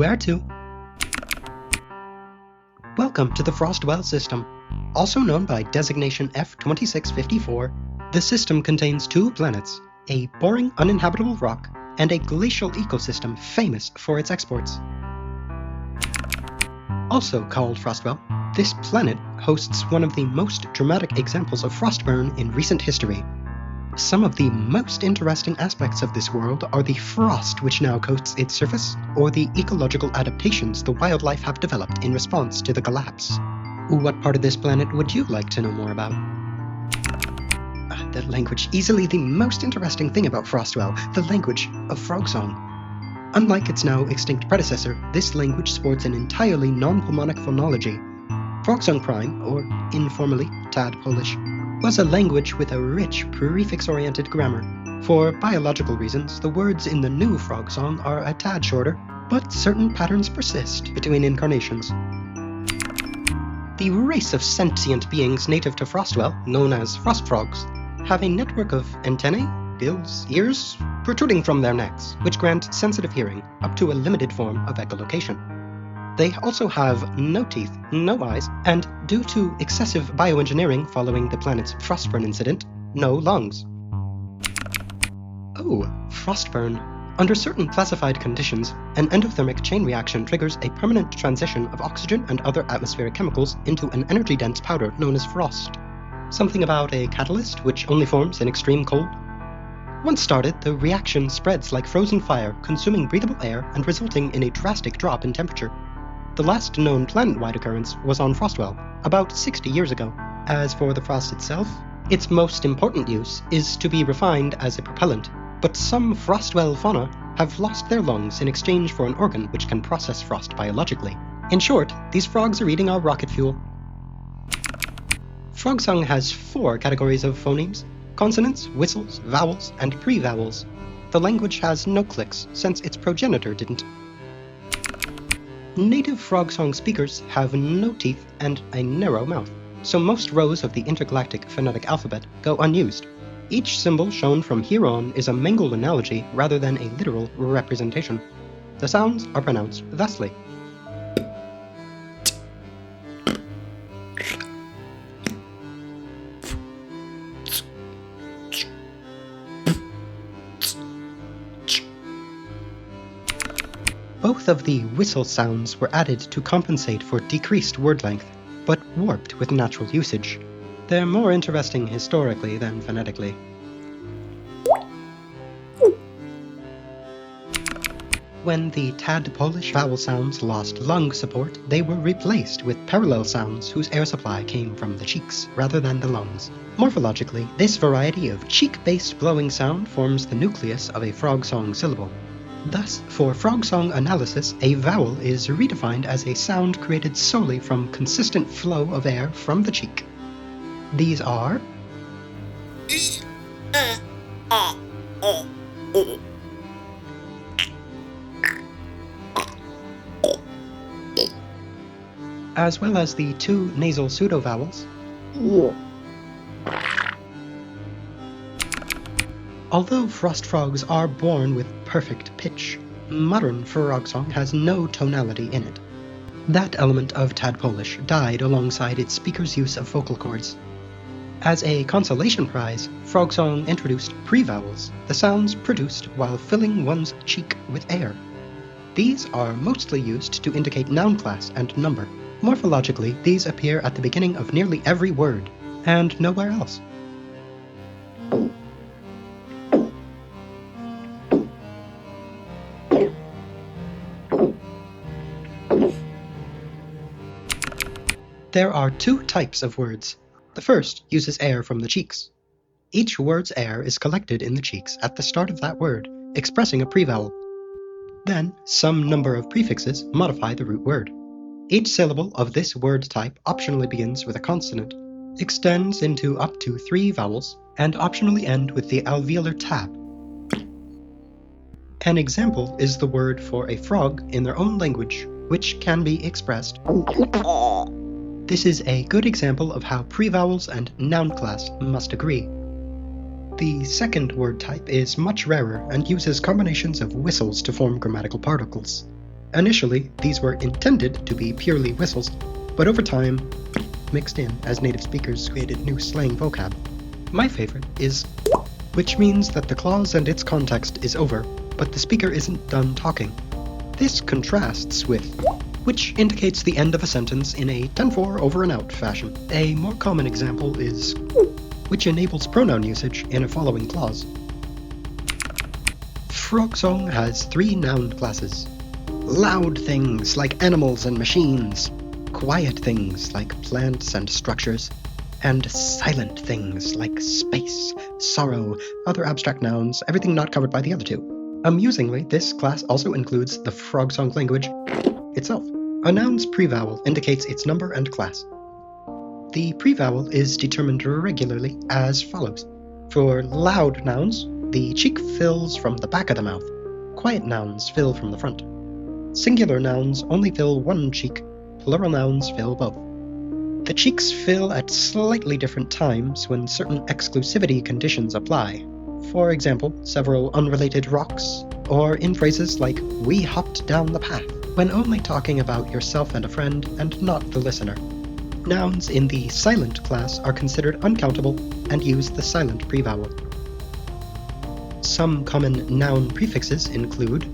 Where to? Welcome to the Frostwell system. Also known by designation F2654, the system contains 2 planets, a boring uninhabitable rock, and a glacial ecosystem famous for its exports. Also called Frostwell, this planet hosts one of the most dramatic examples of frostburn in recent history. Some of the most interesting aspects of this world are the frost which now coats its surface, or the ecological adaptations the wildlife have developed in response to the collapse. What part of this planet would you like to know more about? The language, easily the most interesting thing about Frostwell, the language of FrogSong. Unlike its now extinct predecessor, this language sports an entirely non-pulmonic phonology. FrogSong Prime, or informally Tad Polish, was a language with a rich prefix-oriented grammar. For biological reasons, the words in the new FrogSong are a tad shorter, but certain patterns persist between incarnations. The race of sentient beings native to Frostwell, known as frost frogs, have a network of antennae, gills, ears, protruding from their necks, which grant sensitive hearing up to a limited form of echolocation. They also have no teeth, no eyes, and due to excessive bioengineering following the planet's frostburn incident, no lungs. Oh, frostburn. Under certain classified conditions, an endothermic chain reaction triggers a permanent transition of oxygen and other atmospheric chemicals into an energy-dense powder known as frost. Something about a catalyst which only forms in extreme cold? Once started, the reaction spreads like frozen fire, consuming breathable air and resulting in a drastic drop in temperature. The last known planet-wide occurrence was on Frostwell, about 60 years ago. As for the frost itself, its most important use is to be refined as a propellant, but some Frostwell fauna have lost their lungs in exchange for an organ which can process frost biologically. In short, these frogs are eating our rocket fuel. FrogSong has 4 categories of phonemes: consonants, whistles, vowels, and pre-vowels. The language has no clicks, since its progenitor didn't. Native FrogSong speakers have no teeth and a narrow mouth, so most rows of the intergalactic phonetic alphabet go unused. Each symbol shown from here on is a mangled analogy rather than a literal representation. The sounds are pronounced thusly. Both of the whistle sounds were added to compensate for decreased word length, but warped with natural usage. They're more interesting historically than phonetically. When the Tad Polish vowel sounds lost lung support, they were replaced with parallel sounds whose air supply came from the cheeks rather than the lungs. Morphologically, this variety of cheek-based blowing sound forms the nucleus of a FrogSong syllable. Thus, for FrogSong analysis, a vowel is redefined as a sound created solely from consistent flow of air from the cheek. These are as well as the 2 nasal pseudovowels. Although frost frogs are born with perfect pitch, modern FrogSong has no tonality in it. That element of Tad Polish died alongside its speaker's use of vocal cords. As a consolation prize, FrogSong introduced pre-vowels, the sounds produced while filling one's cheek with air. These are mostly used to indicate noun class and number. Morphologically, these appear at the beginning of nearly every word, and nowhere else. There are 2 types of words. The first uses air from the cheeks. Each word's air is collected in the cheeks at the start of that word, expressing a pre-vowel. Then, some number of prefixes modify the root word. Each syllable of this word type optionally begins with a consonant, extends into up to 3 vowels, and optionally end with the alveolar tab. An example is the word for a frog in their own language, which can be expressed. This is a good example of how pre-vowels and noun class must agree. The second word type is much rarer and uses combinations of whistles to form grammatical particles. Initially, these were intended to be purely whistles, but over time, mixed in as native speakers created new slang vocab. My favorite is which means that the clause and its context is over, but the speaker isn't done talking. This contrasts with which indicates the end of a sentence in a 10-4 over and out fashion. A more common example is which enables pronoun usage in a following clause. FrogSong has 3 noun classes. Loud things like animals and machines, quiet things like plants and structures, and silent things like space, sorrow, other abstract nouns, everything not covered by the other 2. Amusingly, this class also includes the FrogSong language itself. A noun's pre-vowel indicates its number and class. The pre-vowel is determined regularly as follows. For loud nouns, the cheek fills from the back of the mouth. Quiet nouns fill from the front. Singular nouns only fill one cheek, plural nouns fill both. The cheeks fill at slightly different times when certain exclusivity conditions apply. For example, several unrelated rocks, or in phrases like, "we hopped down the path," when only talking about yourself and a friend and not the listener. Nouns in the silent class are considered uncountable and use the silent pre-vowel. Some common noun prefixes include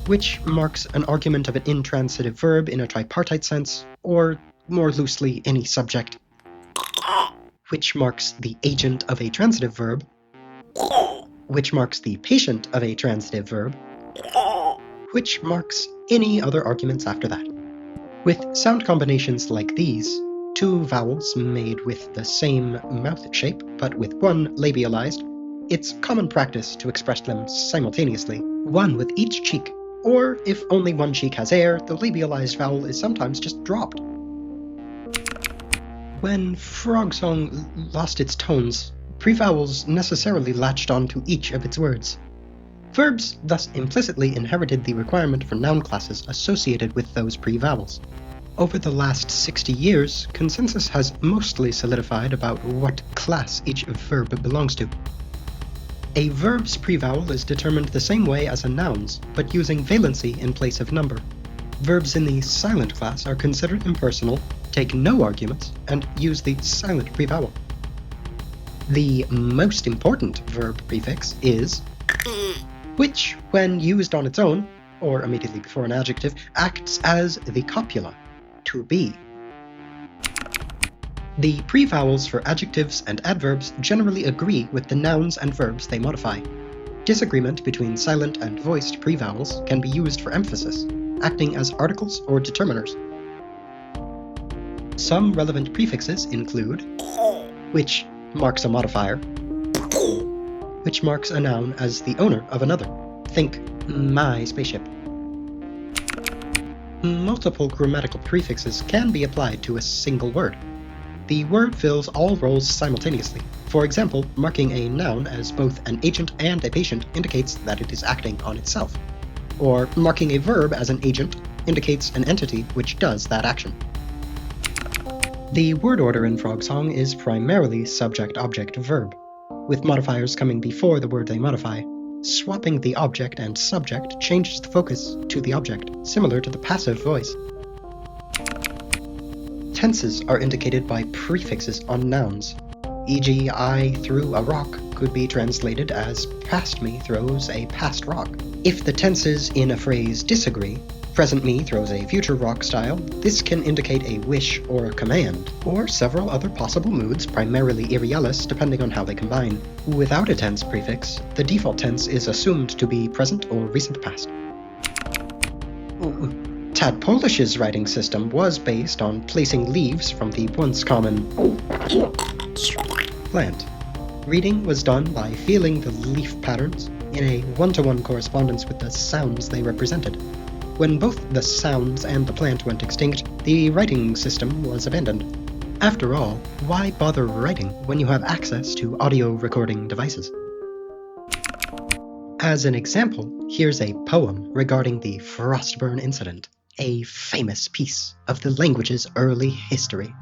which marks an argument of an intransitive verb in a tripartite sense, or more loosely, any subject. Which marks the agent of a transitive verb. Which marks the patient of a transitive verb. Which marks any other arguments after that. With sound combinations like these, 2 vowels made with the same mouth shape but with one labialized, it's common practice to express them simultaneously, one with each cheek. Or, if only one cheek has air, the labialized vowel is sometimes just dropped. When FrogSong lost its tones, pre-vowels necessarily latched onto each of its words. Verbs thus implicitly inherited the requirement for noun classes associated with those pre-vowels. Over the last 60 years, consensus has mostly solidified about what class each verb belongs to. A verb's pre-vowel is determined the same way as a noun's, but using valency in place of number. Verbs in the silent class are considered impersonal, take no arguments, and use the silent pre-vowel. The most important verb prefix is which, when used on its own, or immediately before an adjective, acts as the copula, to be. The pre-vowels for adjectives and adverbs generally agree with the nouns and verbs they modify. Disagreement between silent and voiced pre-vowels can be used for emphasis, acting as articles or determiners. Some relevant prefixes include which marks a modifier, which marks a noun as the owner of another. Think, my spaceship. Multiple grammatical prefixes can be applied to a single word. The word fills all roles simultaneously. For example, marking a noun as both an agent and a patient indicates that it is acting on itself. Or marking a verb as an agent indicates an entity which does that action. The word order in FrogSong is primarily subject-object-verb, with modifiers coming before the word they modify. Swapping the object and subject changes the focus to the object, similar to the passive voice. Tenses are indicated by prefixes on nouns, e.g. I threw a rock could be translated as past me throws a past rock. If the tenses in a phrase disagree, present me throws a future rock style, this can indicate a wish or a command, or several other possible moods, primarily irrealis, depending on how they combine. Without a tense prefix, the default tense is assumed to be present or recent past. Tad Polish's writing system was based on placing leaves from the once common plant. Reading was done by feeling the leaf patterns in a one-to-one correspondence with the sounds they represented. When both the sounds and the plant went extinct, the writing system was abandoned. After all, why bother writing when you have access to audio recording devices? As an example, here's a poem regarding the Frostburn incident, a famous piece of the language's early history.